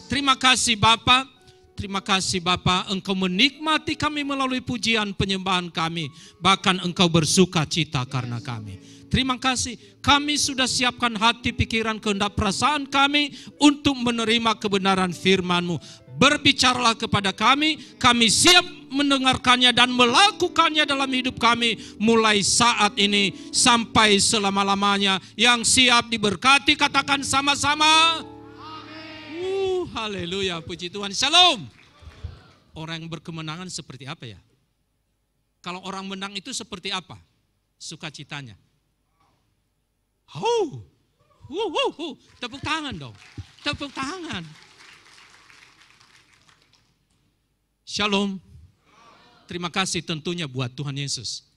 Terima kasih Bapa. Terima kasih Bapa, Engkau menikmati kami melalui pujian penyembahan kami. Bahkan Engkau bersuka cita karena kami. Terima kasih, kami sudah siapkan hati, pikiran, kehendak, perasaan kami untuk menerima kebenaran firman-Mu. Berbicaralah kepada kami siap mendengarkannya dan melakukannya dalam hidup kami mulai saat ini sampai selama-lamanya. Yang siap diberkati katakan sama-sama. Haleluya, puji Tuhan. Shalom. Orang yang berkemenangan seperti apa ya? Kalau orang menang itu seperti apa? Sukacitanya. Tepuk tangan dong. Tepuk tangan. Shalom. Terima kasih tentunya buat Tuhan Yesus.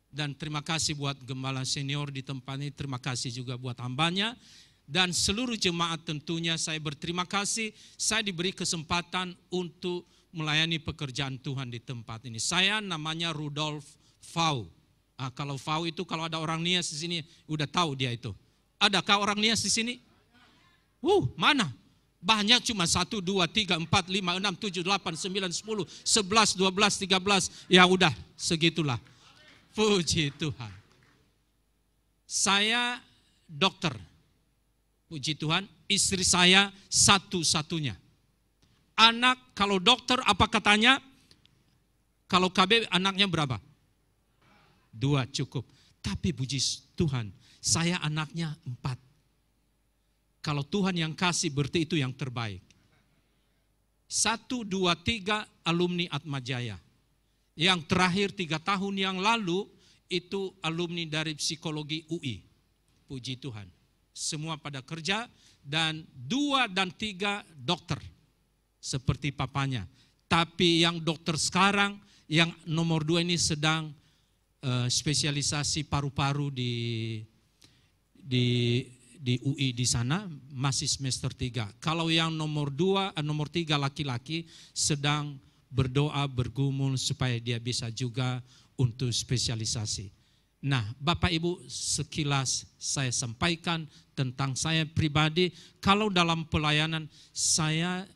Dan terima kasih buat gembala senior di tempat ini. Terima kasih juga buat hambanya. Dan seluruh jemaat tentunya saya berterima kasih. Saya diberi kesempatan untuk melayani pekerjaan Tuhan di tempat ini. Saya namanya Rudolf Fau. Kalau Fau itu kalau ada orang Nias di sini udah tahu dia itu. Adakah orang Nias di sini? Mana? Banyak cuma 1, 2, 3, 4, 5, 6, 7, 8, 9, 10, 11, 12, 13. Ya udah segitulah. Puji Tuhan. Saya dokter. Puji Tuhan, istri saya satu-satunya. Anak, kalau dokter apa katanya? Kalau KB anaknya berapa? 2 cukup. Tapi puji Tuhan, saya anaknya 4. Kalau Tuhan yang kasih berarti itu yang terbaik. 1, 2, 3 alumni Atmajaya. Yang terakhir 3 tahun yang lalu itu alumni dari psikologi UI. Puji Tuhan. Semua pada kerja dan 2 dan 3 dokter seperti papanya. Tapi yang dokter sekarang yang nomor 2 ini sedang spesialisasi paru-paru di UI di sana masih semester 3. Kalau yang nomor 3 laki-laki sedang berdoa bergumul supaya dia bisa juga untuk spesialisasi. Nah, Bapak Ibu, sekilas saya sampaikan tentang saya pribadi. Kalau dalam pelayanan, saya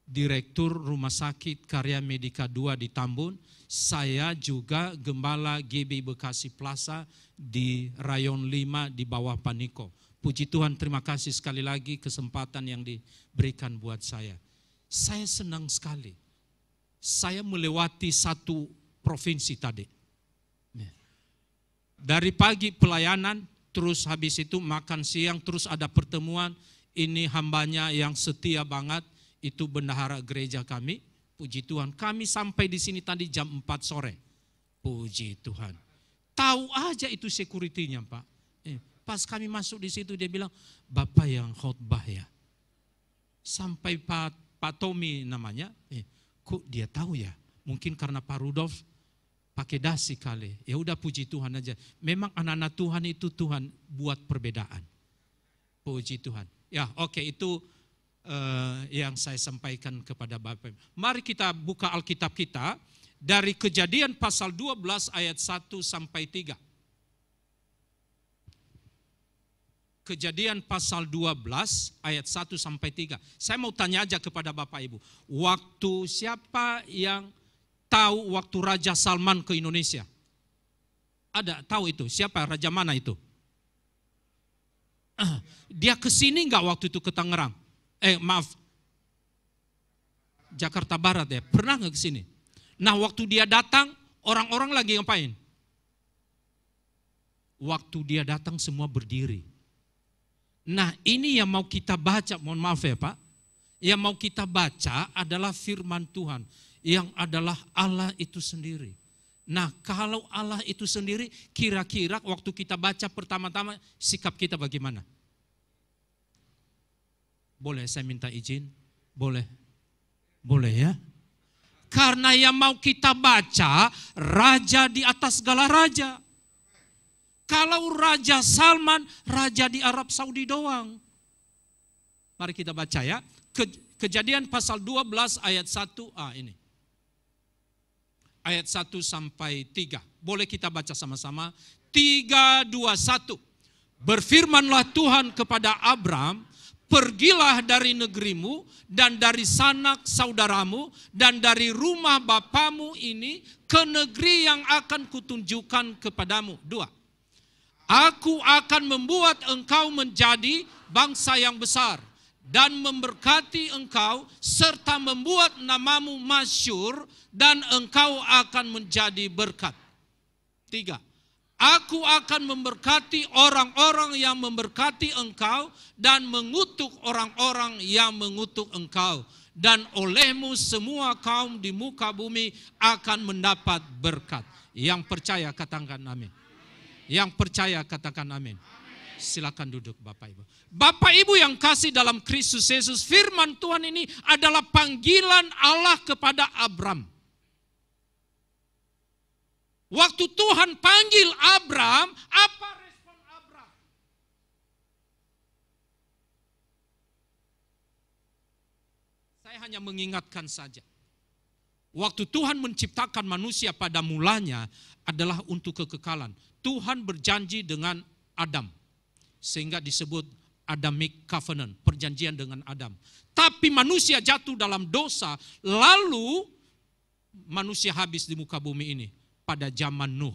Direktur Rumah Sakit Karya Medika 2 di Tambun. Saya juga Gembala GB Bekasi Plaza di Rayon 5 di bawah Paniko. Puji Tuhan, terima kasih sekali lagi kesempatan yang diberikan buat saya. Saya senang sekali. Saya melewati 1 provinsi tadi. Dari pagi pelayanan, terus habis itu makan siang, terus ada pertemuan. Ini hambanya yang setia banget, itu bendahara gereja kami. Puji Tuhan, kami sampai di sini tadi jam 4 sore. Puji Tuhan. Tahu aja itu security-nya Pak. Pas kami masuk di situ dia bilang, Bapak yang khotbah ya. Sampai Pak Tommy namanya, kok dia tahu ya? Mungkin karena Pak Rudolf pakai dasi kali. Ya udah puji Tuhan aja. Memang anak-anak Tuhan itu Tuhan buat perbedaan. Puji Tuhan. Ya oke, itu yang saya sampaikan kepada Bapak. Mari kita buka Alkitab kita dari Kejadian pasal 12 ayat 1 sampai 3. Kejadian pasal 12 ayat 1 sampai 3. Saya mau tanya aja kepada Bapak Ibu. Waktu siapa yang tahu waktu Raja Salman ke Indonesia? Ada tahu itu? Siapa raja mana itu? Dia kesini nggak waktu itu ke Tangerang? Jakarta Barat ya. Pernah nggak kesini? Nah waktu dia datang, orang-orang lagi ngapain? Waktu dia datang semua berdiri. Nah ini yang mau kita baca, mohon maaf ya Pak. Yang mau kita baca adalah firman Tuhan. Yang adalah Allah itu sendiri. Nah kalau Allah itu sendiri, kira-kira waktu kita baca pertama-tama sikap kita bagaimana? Boleh saya minta izin? Boleh? Boleh ya? Karena yang mau kita baca, raja di atas segala raja. Kalau Raja Salman, raja di Arab Saudi doang. Mari kita baca ya. Kejadian pasal 12 ayat 1, ini. Ayat 1 sampai 3. Boleh kita baca sama-sama. 3, 2, 1. Berfirmanlah Tuhan kepada Abram, pergilah dari negerimu dan dari sanak saudaramu dan dari rumah bapamu ini ke negeri yang akan kutunjukkan kepadamu. 2. Aku akan membuat engkau menjadi bangsa yang besar dan memberkati engkau serta membuat namamu masyhur dan engkau akan menjadi berkat. 3. Aku akan memberkati orang-orang yang memberkati engkau dan mengutuk orang-orang yang mengutuk engkau. Dan olehmu semua kaum di muka bumi akan mendapat berkat. Yang percaya katakan amin. Yang percaya katakan amin. Silakan duduk Bapak Ibu. Bapak Ibu yang kasih dalam Kristus Yesus, firman Tuhan ini adalah panggilan Allah kepada Abram. Waktu Tuhan panggil Abram, apa respon Abram? Saya hanya mengingatkan saja. Waktu Tuhan menciptakan manusia pada mulanya adalah untuk kekekalan. Tuhan berjanji dengan Adam. Sehingga disebut Adamic Covenant, perjanjian dengan Adam. Tapi manusia jatuh dalam dosa, lalu manusia habis di muka bumi ini. Pada zaman Nuh.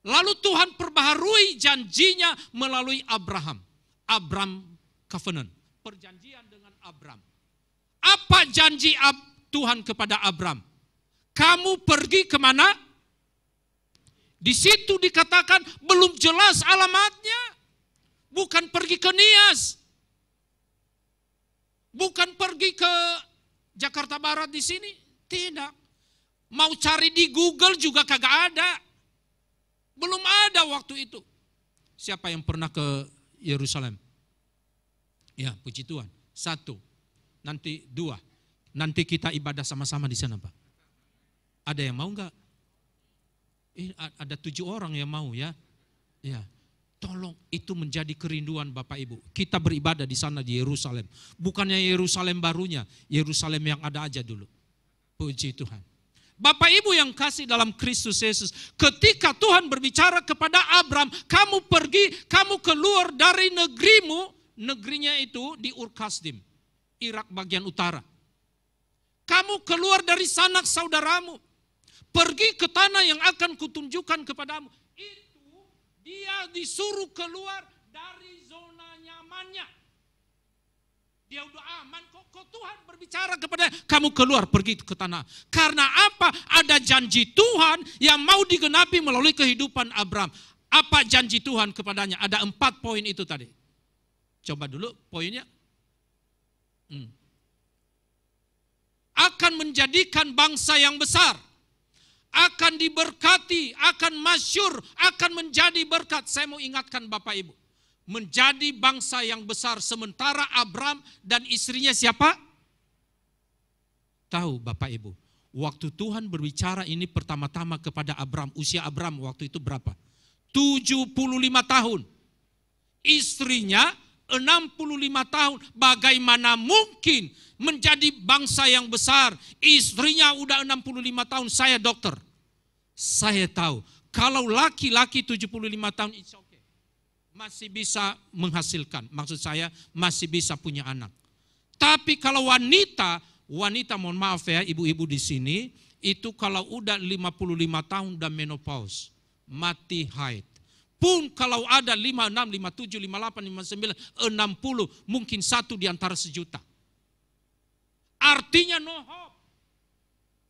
Lalu Tuhan perbaharui janjinya melalui Abraham. Abram Covenant. Perjanjian dengan Abram. Apa janji Tuhan kepada Abram? Kamu pergi kemana? Di situ dikatakan belum jelas alamatnya. Bukan pergi ke Nias. Bukan pergi ke Jakarta Barat di sini. Tidak. Mau cari di Google juga kagak ada. Belum ada waktu itu. Siapa yang pernah ke Yerusalem? Ya, puji Tuhan. 1. Nanti 2. Nanti kita ibadah sama-sama di sana, Pak. Ada yang mau enggak? Ada 7 orang yang mau ya. Ya. Tolong itu menjadi kerinduan Bapak Ibu. Kita beribadah di sana di Yerusalem. Bukannya Yerusalem barunya, Yerusalem yang ada aja dulu. Puji Tuhan. Bapak Ibu yang kasih dalam Kristus Yesus, ketika Tuhan berbicara kepada Abram, kamu pergi, kamu keluar dari negerimu, negerinya itu di Ur-Kasdim, Irak bagian utara. Kamu keluar dari sanak saudaramu, pergi ke tanah yang akan kutunjukkan kepadamu. Itu dia disuruh keluar dari zona nyamannya. Dia udah aman kok Tuhan berbicara kepada kamu keluar pergi ke tanah. Karena apa? Ada janji Tuhan yang mau digenapi melalui kehidupan Abram. Apa janji Tuhan kepadanya? Ada 4 poin itu tadi. Coba dulu poinnya. Akan menjadikan bangsa yang besar. Akan diberkati, akan masyhur, akan menjadi berkat. Saya mau ingatkan Bapak Ibu. Menjadi bangsa yang besar sementara Abram dan istrinya siapa? Tahu Bapak Ibu, waktu Tuhan berbicara ini pertama-tama kepada Abram, usia Abram waktu itu berapa? 75 tahun. Istrinya 65 tahun. Bagaimana mungkin menjadi bangsa yang besar? Istrinya udah 65 tahun, saya dokter. Saya tahu, kalau laki-laki 75 tahun, it's okay. Masih bisa menghasilkan, maksud saya masih bisa punya anak. Tapi kalau wanita mohon maaf ya ibu-ibu di sini, itu kalau udah 55 tahun dan menopause, mati haid. Pun kalau ada 56, 57, 58, 59, 60, mungkin 1 di antara 1 juta. Artinya no hope.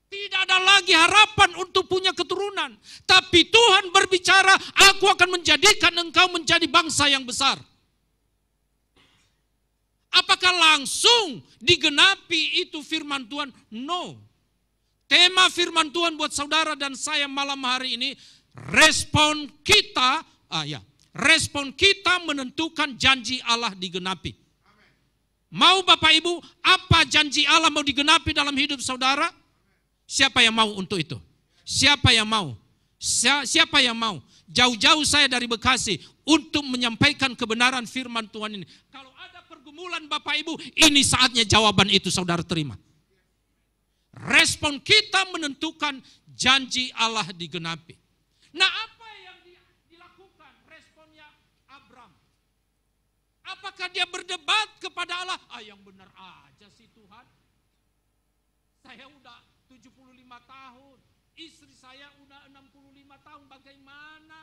Tidak ada lagi harapan untuk punya keturunan. Tapi Tuhan berbicara, aku akan menjadikan engkau menjadi bangsa yang besar. Apakah langsung digenapi itu firman Tuhan? No. Tema firman Tuhan buat saudara dan saya malam hari ini, respon kita menentukan janji Allah digenapi. Mau Bapak Ibu, apa janji Allah mau digenapi dalam hidup saudara? Siapa yang mau untuk itu? Siapa yang mau? Siapa yang mau? Jauh-jauh saya dari Bekasi untuk menyampaikan kebenaran firman Tuhan ini. Kalau ada pergumulan Bapak Ibu, ini saatnya jawaban itu saudara terima. Respon kita menentukan janji Allah digenapi. Nah, apa yang dilakukan responnya Abram? Apakah dia berdebat kepada Allah? Yang benar aja sih Tuhan. Saya udah 75 tahun. Istri saya udah 65 tahun. Bagaimana?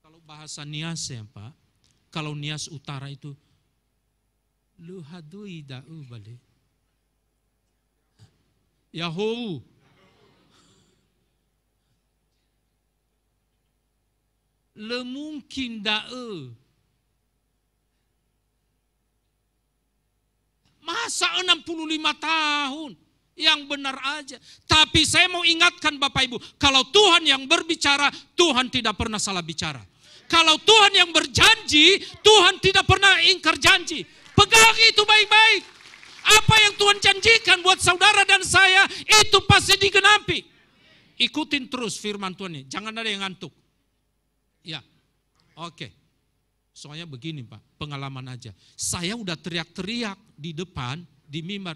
Kalau bahasa Nias ya Pak. Kalau Nias Utara itu. Lu hadui da'u balik. Yahoo. Le mungkin da'u. Masa 65 tahun? Yang benar aja. Tapi saya mau ingatkan Bapak Ibu. Kalau Tuhan yang berbicara, Tuhan tidak pernah salah bicara. Kalau Tuhan yang berjanji, Tuhan tidak pernah ingkar janji. Pegang itu baik-baik. Apa yang Tuhan janjikan buat saudara dan saya, itu pasti digenapi. Ikutin terus firman Tuhan ini. Jangan ada yang ngantuk. Ya, oke. Soalnya begini Pak, pengalaman aja. Saya udah teriak-teriak di depan, di mimbar.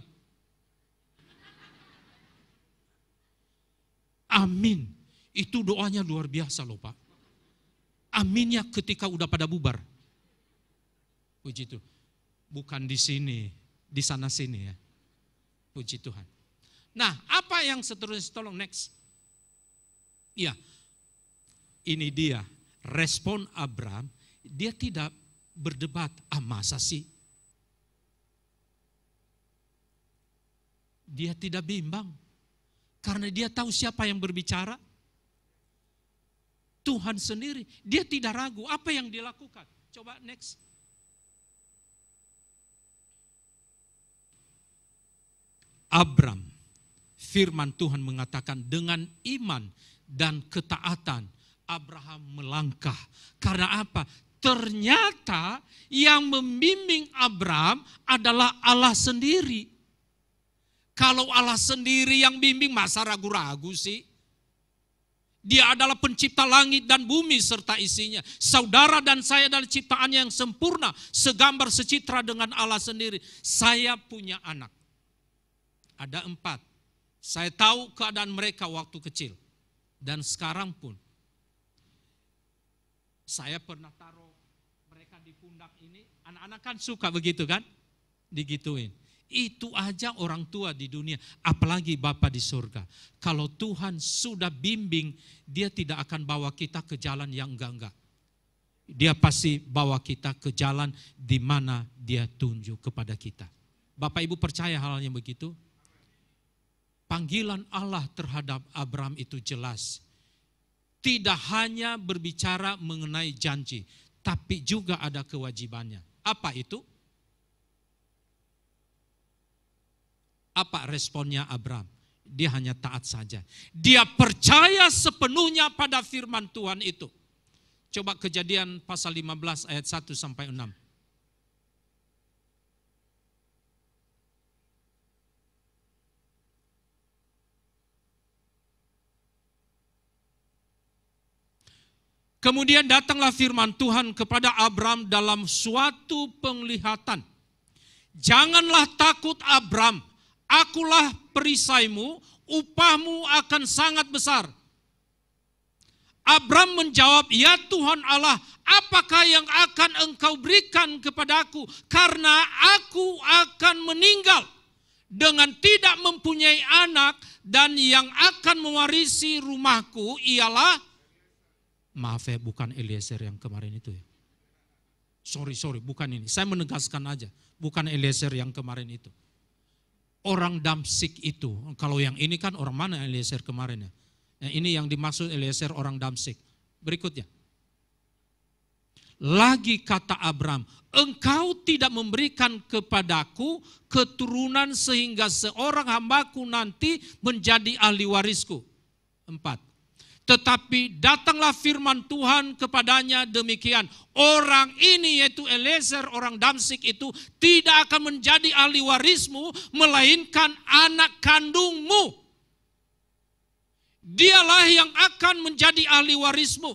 Amin. Itu doanya luar biasa loh Pak. Aminnya ketika udah pada bubar. Puji Tuhan. Bukan di sini, di sana sini ya. Puji Tuhan. Nah, apa yang seterusnya? Tolong next. Ya, ini dia. Respon Abraham, dia tidak berdebat, masa sih? Dia tidak bimbang. Karena dia tahu siapa yang berbicara. Tuhan sendiri. Dia tidak ragu. Apa yang dilakukan? Coba next. Abraham, firman Tuhan mengatakan dengan iman dan ketaatan Abraham melangkah. Karena apa? Ternyata yang membimbing Abraham adalah Allah sendiri. Kalau Allah sendiri yang bimbing, masa ragu-ragu sih? Dia adalah pencipta langit dan bumi serta isinya. Saudara dan saya adalah ciptaan yang sempurna, segambar secitra dengan Allah sendiri. Saya punya anak. Ada 4. Saya tahu keadaan mereka waktu kecil. Dan sekarang pun. Saya pernah taruh mereka di pundak ini. Anak-anak kan suka begitu kan? Digituin. Itu aja orang tua di dunia. Apalagi Bapa di surga. Kalau Tuhan sudah bimbing, dia tidak akan bawa kita ke jalan yang enggak-enggak. Dia pasti bawa kita ke jalan di mana dia tunjuk kepada kita. Bapak Ibu percaya hal yang begitu? Panggilan Allah terhadap Abraham itu jelas. Tidak hanya berbicara mengenai janji, tapi juga ada kewajibannya. Apa itu? Apa responnya Abraham? Dia hanya taat saja. Dia percaya sepenuhnya pada firman Tuhan itu. Coba Kejadian pasal 15 ayat 1 sampai 6. Kemudian datanglah firman Tuhan kepada Abraham dalam suatu penglihatan. Janganlah takut Abraham, akulah perisaimu, upahmu akan sangat besar. Abraham menjawab, ya Tuhan Allah, apakah yang akan engkau berikan kepadaku? Karena aku akan meninggal dengan tidak mempunyai anak, dan yang akan mewarisi rumahku ialah, maaf ya, bukan Eliezer yang kemarin itu ya. Sorry, bukan ini. Saya menegaskan aja, bukan Eliezer yang kemarin itu. Orang Damsik itu, kalau yang ini kan orang mana Eliezer kemarin ya. Ini yang dimaksud Eliezer orang Damsik. Berikutnya. Lagi kata Abraham, engkau tidak memberikan kepadaku keturunan sehingga seorang hambaku nanti menjadi ahli warisku. 4. Tetapi datanglah firman Tuhan kepadanya demikian. Orang ini yaitu Eliezer orang Damsik itu tidak akan menjadi ahli warismu, melainkan anak kandungmu. Dialah yang akan menjadi ahli warismu.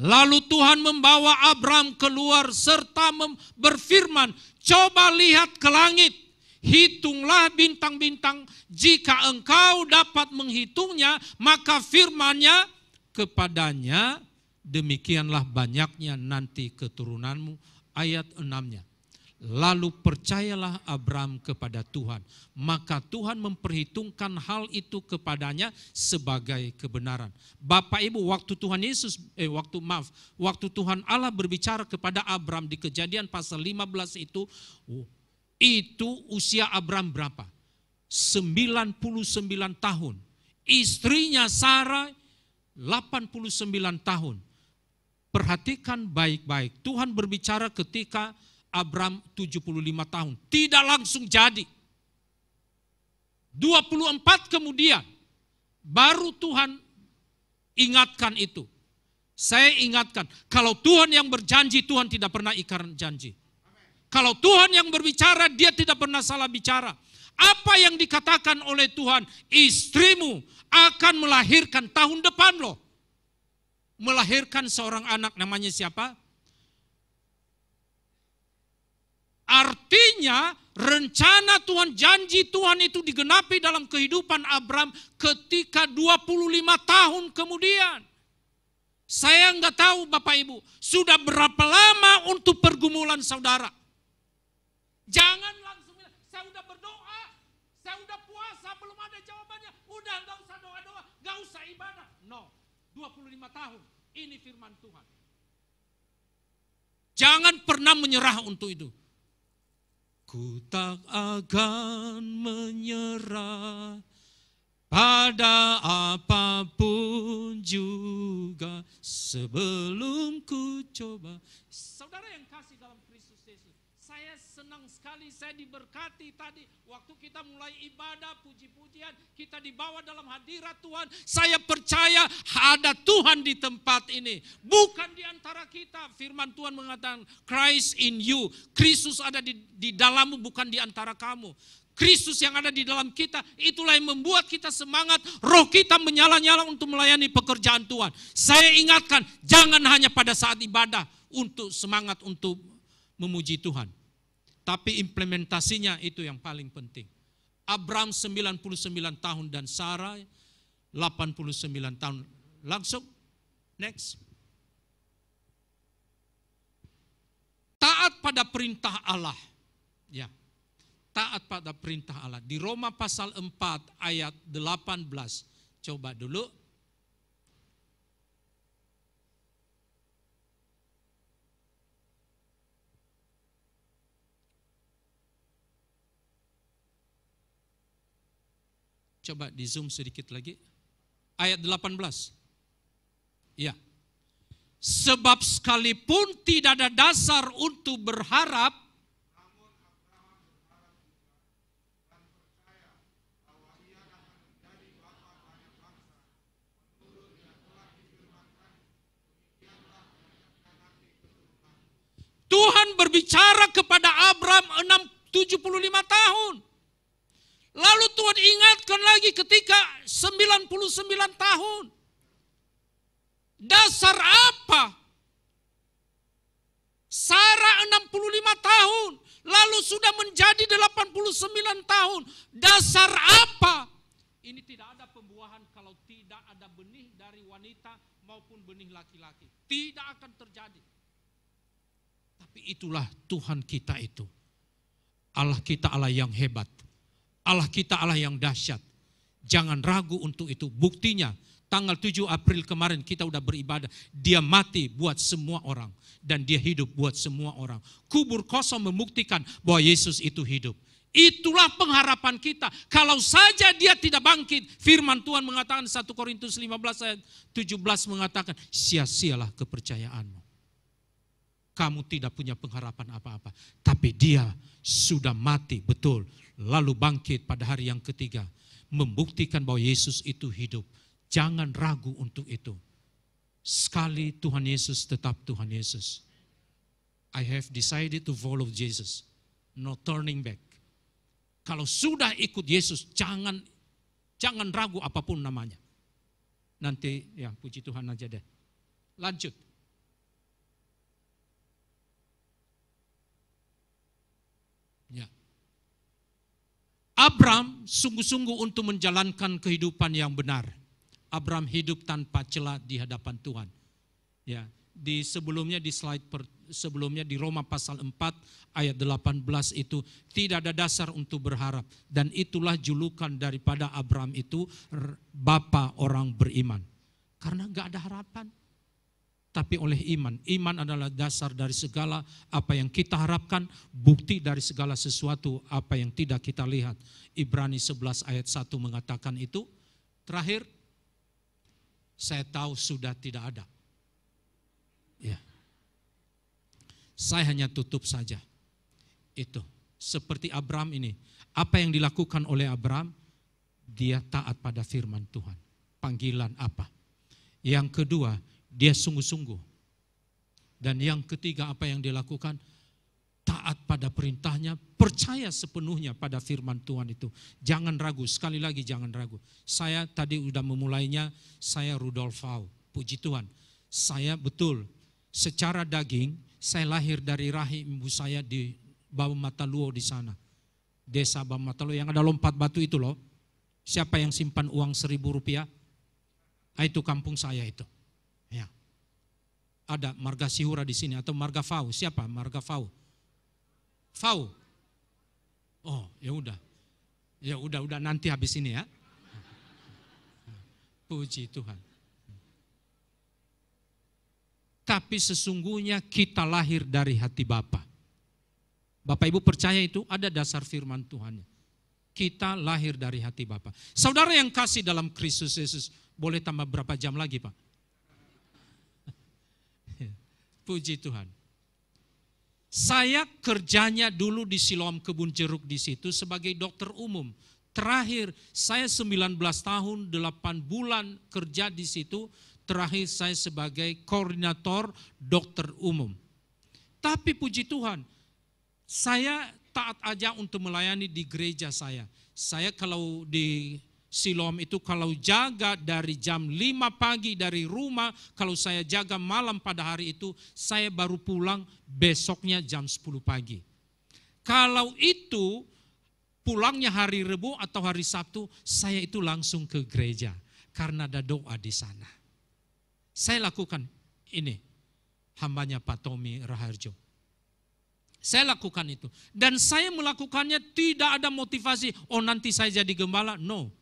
Lalu Tuhan membawa Abraham keluar serta berfirman, coba lihat ke langit. Hitunglah bintang-bintang, jika engkau dapat menghitungnya, maka firman-Nya kepadanya demikianlah banyaknya nanti keturunanmu. Ayat 6-nya. Lalu percayalah Abram kepada Tuhan, maka Tuhan memperhitungkan hal itu kepadanya sebagai kebenaran. Bapak Ibu, waktu Tuhan Allah berbicara kepada Abram di Kejadian pasal 15 itu usia Abram berapa? 99 tahun. Istrinya Sarah 89 tahun. Perhatikan baik-baik. Tuhan berbicara ketika Abram 75 tahun. Tidak langsung jadi. 24 kemudian baru Tuhan ingatkan itu. Saya ingatkan, kalau Tuhan yang berjanji, Tuhan tidak pernah ingkar janji. Kalau Tuhan yang berbicara, dia tidak pernah salah bicara. Apa yang dikatakan oleh Tuhan, istrimu akan melahirkan tahun depan loh. Melahirkan seorang anak, namanya siapa? Artinya rencana Tuhan, janji Tuhan itu digenapi dalam kehidupan Abram ketika 25 tahun kemudian. Saya nggak tahu Bapak Ibu, sudah berapa lama untuk pergumulan saudara. Jangan langsung bilang, saya udah berdoa, saya udah puasa, belum ada jawabannya. Udah nggak usah doa-doa, nggak usah ibadah. No, 25 tahun, ini firman Tuhan. Jangan pernah menyerah untuk itu. Ku tak akan menyerah pada apapun juga sebelum ku coba. Saudara yang kasih dalam Kristus Yesus, saya senang sekali, saya diberkati tadi waktu kita mulai ibadah, puji-pujian, kita dibawa dalam hadirat Tuhan. Saya percaya ada Tuhan di tempat ini, bukan di antara kita. Firman Tuhan mengatakan, Christ in you, Kristus ada di dalammu, bukan di antara kamu. Kristus yang ada di dalam kita, itulah yang membuat kita semangat, roh kita menyala-nyala untuk melayani pekerjaan Tuhan. Saya ingatkan, jangan hanya pada saat ibadah untuk semangat untuk memuji Tuhan. Tapi implementasinya itu yang paling penting. Abram 99 tahun dan Sarah 89 tahun. Langsung, next. Taat pada perintah Allah. Ya. Taat pada perintah Allah. Di Roma pasal 4 ayat 18. Coba dulu. Coba di zoom sedikit lagi. Ayat 18. Ya. Sebab sekalipun tidak ada dasar untuk berharap, Tuhan berbicara kepada Abram 75 tahun. Lalu Tuhan ingatkan lagi ketika 99 tahun. Dasar apa? Sarah 65 tahun. Lalu sudah menjadi 89 tahun. Dasar apa? Ini tidak ada pembuahan kalau tidak ada benih dari wanita maupun benih laki-laki. Tidak akan terjadi. Tapi itulah Tuhan kita itu. Allah kita Allah yang hebat. Allah kita Allah yang dahsyat. Jangan ragu untuk itu. Buktinya tanggal 7 April kemarin kita udah beribadah. Dia mati buat semua orang. Dan dia hidup buat semua orang. Kubur kosong membuktikan bahwa Yesus itu hidup. Itulah pengharapan kita. Kalau saja dia tidak bangkit. Firman Tuhan mengatakan 1 Korintus 15 ayat 17 mengatakan sia-sialah kepercayaanmu. Kamu tidak punya pengharapan apa-apa. Tapi dia sudah mati betul. Lalu bangkit pada hari yang ketiga. Membuktikan bahwa Yesus itu hidup. Jangan ragu untuk itu. Sekali Tuhan Yesus tetap Tuhan Yesus. I have decided to follow Jesus. No turning back. Kalau sudah ikut Yesus, jangan ragu apapun namanya. Nanti ya puji Tuhan aja deh. Lanjut. Ya. Abram sungguh-sungguh untuk menjalankan kehidupan yang benar. Abram hidup tanpa celah di hadapan Tuhan. Ya, di sebelumnya di slide sebelumnya di Roma pasal 4 ayat 18 itu tidak ada dasar untuk berharap, dan itulah julukan daripada Abraham itu bapa orang beriman. Karena enggak ada harapan. Tapi oleh iman. Iman adalah dasar dari segala apa yang kita harapkan, bukti dari segala sesuatu apa yang tidak kita lihat. Ibrani 11 ayat 1 mengatakan itu. Terakhir, saya tahu sudah tidak ada. Ya. Saya hanya tutup saja. Itu. Seperti Abraham ini. Apa yang dilakukan oleh Abraham, dia taat pada firman Tuhan. Panggilan apa? Yang kedua, dia sungguh-sungguh. Dan yang ketiga apa yang dia lakukan? Taat pada perintahnya, percaya sepenuhnya pada firman Tuhan itu. Jangan ragu, sekali lagi jangan ragu. Saya tadi sudah memulainya, saya Rudolf Fau, puji Tuhan. Saya betul, secara daging, saya lahir dari rahim ibu saya di Bawah Mataluo di sana. Desa Bawah Mataluo yang ada lompat batu itu loh. Siapa yang simpan uang Rp1.000? Itu kampung saya itu. Ya. Ada marga Sihura di sini atau marga Fau? Siapa marga Fau? Fau. Oh, ya udah. Ya udah nanti habis ini ya. Puji Tuhan. Tapi sesungguhnya kita lahir dari hati Bapa. Bapak Ibu percaya itu ada dasar firman Tuhan. Kita lahir dari hati Bapa. Saudara yang kasih dalam Kristus Yesus, boleh tambah berapa jam lagi, Pak? Puji Tuhan. Saya kerjanya dulu di Siloam Kebun Jeruk di situ sebagai dokter umum. Terakhir saya 19 tahun 8 bulan kerja di situ. Terakhir saya sebagai koordinator dokter umum. Tapi puji Tuhan, saya taat aja untuk melayani di gereja saya. Saya kalau di Siloam itu kalau jaga dari jam 5 pagi dari rumah, kalau saya jaga malam pada hari itu, saya baru pulang besoknya jam 10 pagi. Kalau itu pulangnya hari Rabu atau hari Sabtu, saya itu langsung ke gereja karena ada doa di sana. Saya lakukan ini, hambanya Pak Tommy Raharjo. Saya lakukan itu. Dan saya melakukannya tidak ada motivasi, oh nanti saya jadi gembala, no.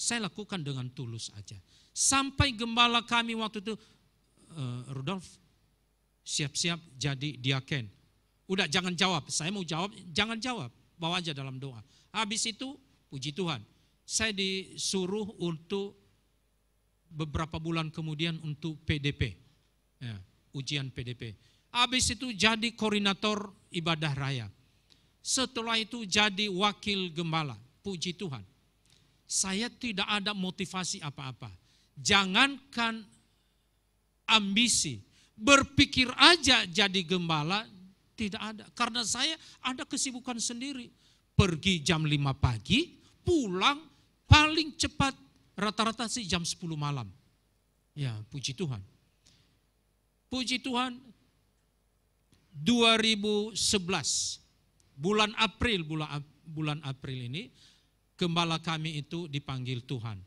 Saya lakukan dengan tulus aja. Sampai gembala kami waktu itu, Rudolf, siap-siap jadi diaken. Udah jangan jawab, saya mau jawab, jangan jawab. Bawa aja dalam doa. Habis itu, puji Tuhan, saya disuruh untuk beberapa bulan kemudian untuk PDP. Ya, ujian PDP. Habis itu jadi koordinator ibadah raya. Setelah itu jadi wakil gembala. Puji Tuhan. Saya tidak ada motivasi apa-apa. Jangankan ambisi, berpikir aja jadi gembala, tidak ada. Karena saya ada kesibukan sendiri. Pergi jam 5 pagi, pulang paling cepat rata-rata sih jam 10 malam. Ya, puji Tuhan. Puji Tuhan, 2011, bulan April ini, gembala kami itu dipanggil Tuhan.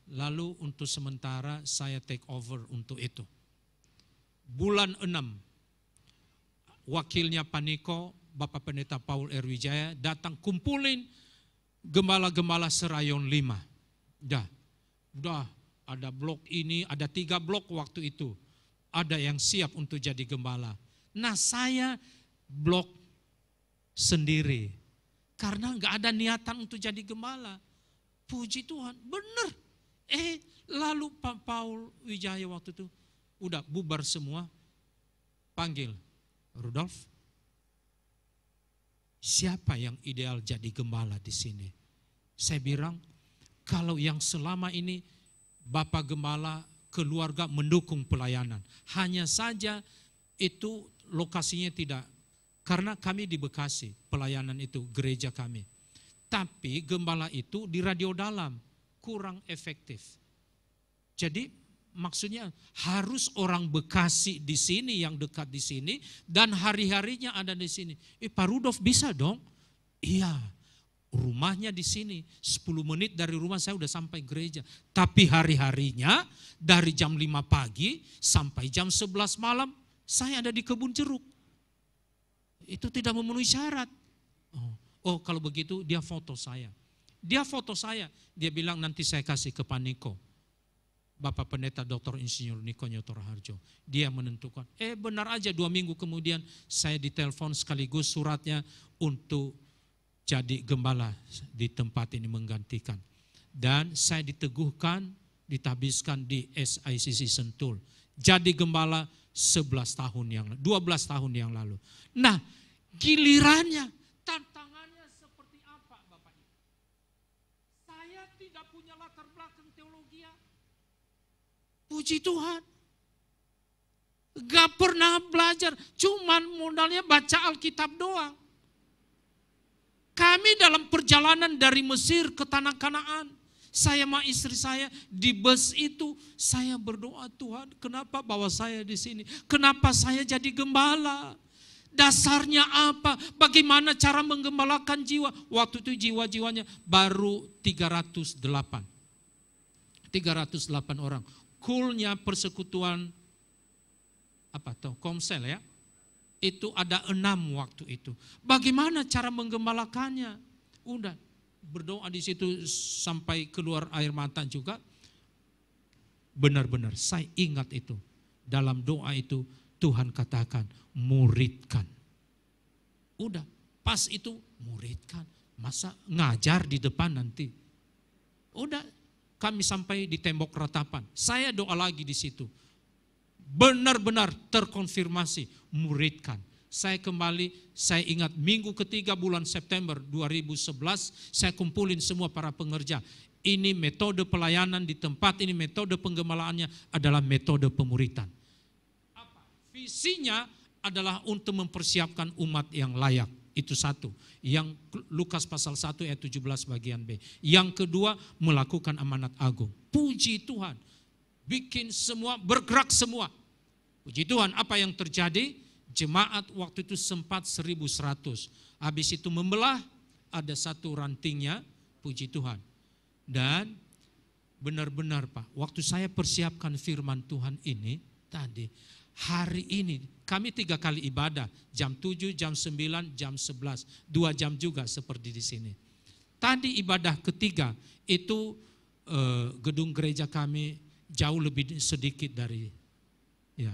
Lalu untuk sementara saya take over untuk itu. Bulan 6, wakilnya Paniko, Bapak Pendeta Paul Erwijaya datang kumpulin gembala-gembala Serayon 5. Udah ada blok ini, ada 3 blok waktu itu. Ada yang siap untuk jadi gembala. Nah saya blok sendiri. Karena enggak ada niatan untuk jadi gembala. Puji Tuhan, benar. Lalu Pak Paul Wijaya waktu itu udah bubar semua. Panggil Rudolf. Siapa yang ideal jadi gembala di sini? Saya bilang, kalau yang selama ini Bapak Gembala keluarga mendukung pelayanan. Hanya saja itu lokasinya tidak. Karena kami di Bekasi, pelayanan itu, gereja kami. Tapi gembala itu di radio dalam, kurang efektif. Jadi maksudnya harus orang Bekasi di sini, yang dekat di sini, dan hari-harinya ada di sini. Pak Rudolf bisa dong? Iya, Rumahnya di sini, 10 menit dari rumah saya udah sampai gereja. Tapi hari-harinya dari jam 5 pagi sampai jam 11 malam saya ada di kebun jeruk. Itu tidak memenuhi syarat. Oh kalau begitu dia foto saya. Dia foto saya, dia bilang nanti saya kasih ke Pak Niko. Bapak Pendeta Dr. Insinyur Niko Nyoto Raharjo. Dia menentukan. Benar aja 2 minggu kemudian saya ditelepon sekaligus suratnya untuk jadi gembala di tempat ini menggantikan. Dan saya diteguhkan, ditabiskan di SICC Sentul. Jadi gembala 12 tahun yang lalu. Nah, gilirannya, tantangannya seperti apa Bapak Ibu? Saya tidak punya latar belakang teologi. Puji Tuhan. Gak pernah belajar, cuman modalnya baca Alkitab doang. Kami dalam perjalanan dari Mesir ke Tanah Kanaan, saya sama istri saya di bus itu, saya berdoa, Tuhan kenapa bawa saya di sini? Kenapa saya jadi gembala? Dasarnya apa? Bagaimana cara menggembalakan jiwa? Waktu itu jiwa-jiwanya baru 308 orang. Kulnya persekutuan Komsel ya. Itu ada 6 waktu itu. Bagaimana cara menggembalakannya? Udah berdoa di situ sampai keluar air mata juga. Benar-benar saya ingat itu. Dalam doa itu Tuhan katakan muridkan. Udah pas itu muridkan. Masa ngajar di depan nanti? Udah kami sampai di tembok ratapan. Saya doa lagi di situ. Benar-benar terkonfirmasi, muridkan. Saya kembali, saya ingat minggu ketiga bulan September 2011, saya kumpulin semua para pengerja. Ini metode pelayanan di tempat ini, metode penggembalaannya adalah metode pemuritan. Visinya adalah untuk mempersiapkan umat yang layak. Itu satu. Yang Lukas pasal 1 ayat 17 bagian B. Yang kedua, melakukan amanat agung. Puji Tuhan. Bikin semua, bergerak semua. Puji Tuhan, apa yang terjadi? Jemaat waktu itu sempat 1.100. Habis itu membelah, ada satu rantingnya, puji Tuhan. Dan benar-benar Pak, waktu saya persiapkan firman Tuhan ini tadi, hari ini kami 3 kali ibadah, jam 7, jam 9, jam 11, 2 jam juga seperti di sini. Tadi ibadah ketiga itu gedung gereja kami jauh lebih sedikit dari ya.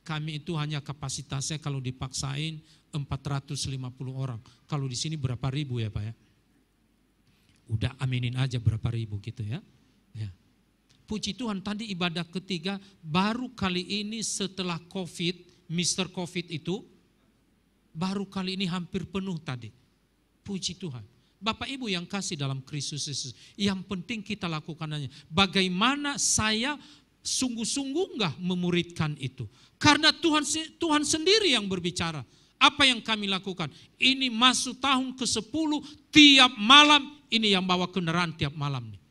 Kami itu hanya kapasitasnya kalau dipaksain 450 orang. Kalau di sini berapa ribu ya Pak ya? Udah aminin aja berapa ribu gitu ya. Ya. Puji Tuhan tadi ibadah ketiga baru kali ini setelah COVID, Mr. COVID itu baru kali ini hampir penuh tadi. Puji Tuhan. Bapak Ibu yang kasih dalam Kristus Yesus, yang penting kita lakukan hanya bagaimana saya sungguh-sungguh enggak memuridkan itu. Karena Tuhan sendiri yang berbicara. Apa yang kami lakukan? Ini masuk tahun ke-10, tiap malam ini yang bawa kendaraan tiap malam nih.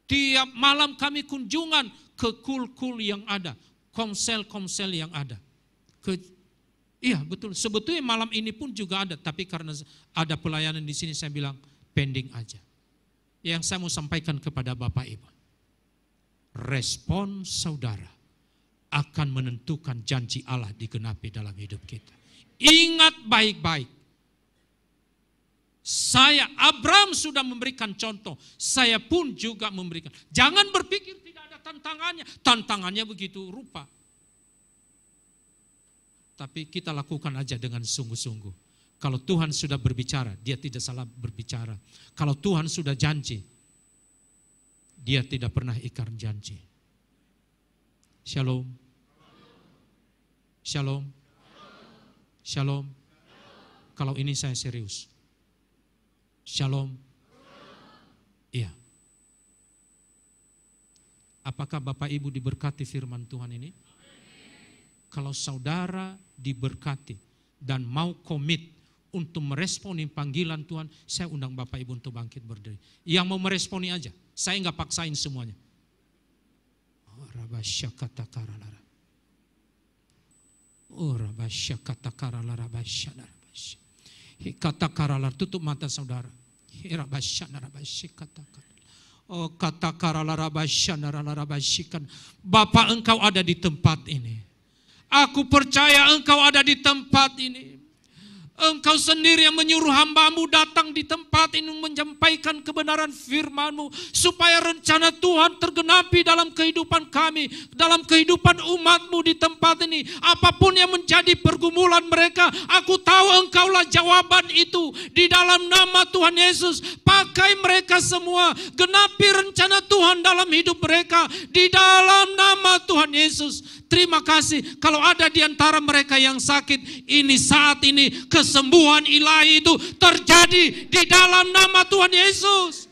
Tiap malam kami kunjungan ke kul-kul yang ada, komsel-komsel yang ada. Iya betul, sebetulnya malam ini pun juga ada, tapi karena ada pelayanan di sini saya bilang pending aja. Yang saya mau sampaikan kepada Bapak Ibu, respon saudara akan menentukan janji Allah digenapi dalam hidup kita. Ingat baik-baik. Abraham sudah memberikan contoh, saya pun juga memberikan. Jangan berpikir tidak ada tantangannya, tantangannya begitu rupa. Tapi kita lakukan aja dengan sungguh-sungguh. Kalau Tuhan sudah berbicara, dia tidak salah berbicara. Kalau Tuhan sudah janji, dia tidak pernah ingkar janji. Shalom. Shalom. Shalom. Kalau ini saya serius. Shalom. Iya. Apakah Bapak Ibu diberkati firman Tuhan ini? Kalau saudara diberkati dan mau komit untuk meresponi panggilan Tuhan, saya undang Bapak Ibu untuk bangkit berdiri. Yang mau meresponi aja, saya enggak paksain semuanya. Tutup mata saudara. Oh Bapa, Engkau ada di tempat ini. Aku percaya Engkau ada di tempat ini. Engkau sendiri yang menyuruh hamba-Mu datang di tempat ini menyampaikan kebenaran firman-Mu, supaya rencana Tuhan tergenapi dalam kehidupan kami, dalam kehidupan umat-Mu di tempat ini. Apapun yang menjadi pergumulan mereka, aku tahu Engkaulah jawaban itu. Di dalam nama Tuhan Yesus, pakai mereka semua, genapi rencana Tuhan dalam hidup mereka, di dalam nama Tuhan Yesus. Terima kasih. Kalau ada di antara mereka yang sakit, ini saat ini kesembuhan ilahi itu terjadi di dalam nama Tuhan Yesus.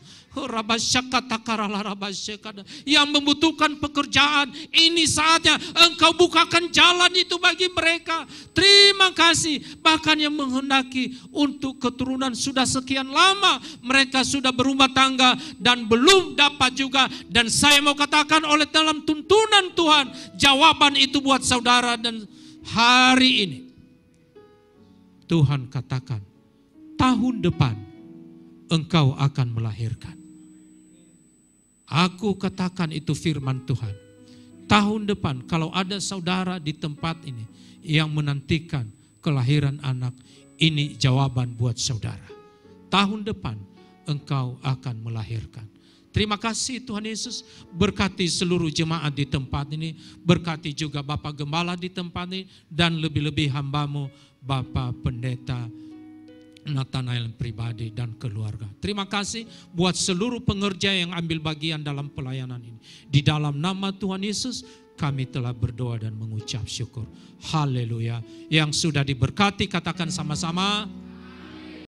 Yang membutuhkan pekerjaan, ini saatnya Engkau bukakan jalan itu bagi mereka. Terima kasih. Bahkan yang menghendaki untuk keturunan sudah sekian lama, mereka sudah berumah tangga dan belum dapat juga. Dan saya mau katakan oleh dalam tuntunan Tuhan, jawaban itu buat saudara. Dan hari ini Tuhan katakan, tahun depan engkau akan melahirkan. Aku katakan itu firman Tuhan. Tahun depan kalau ada saudara di tempat ini yang menantikan kelahiran anak, ini jawaban buat saudara. Tahun depan engkau akan melahirkan. Terima kasih Tuhan Yesus. Berkati seluruh jemaat di tempat ini. Berkati juga Bapak Gembala di tempat ini. Dan lebih-lebih hamba-Mu Bapak Pendeta Nathanael pribadi dan keluarga. Terima kasih buat seluruh pengerja yang ambil bagian dalam pelayanan ini. Di dalam nama Tuhan Yesus kami telah berdoa dan mengucap syukur. Haleluya. Yang sudah diberkati katakan sama-sama.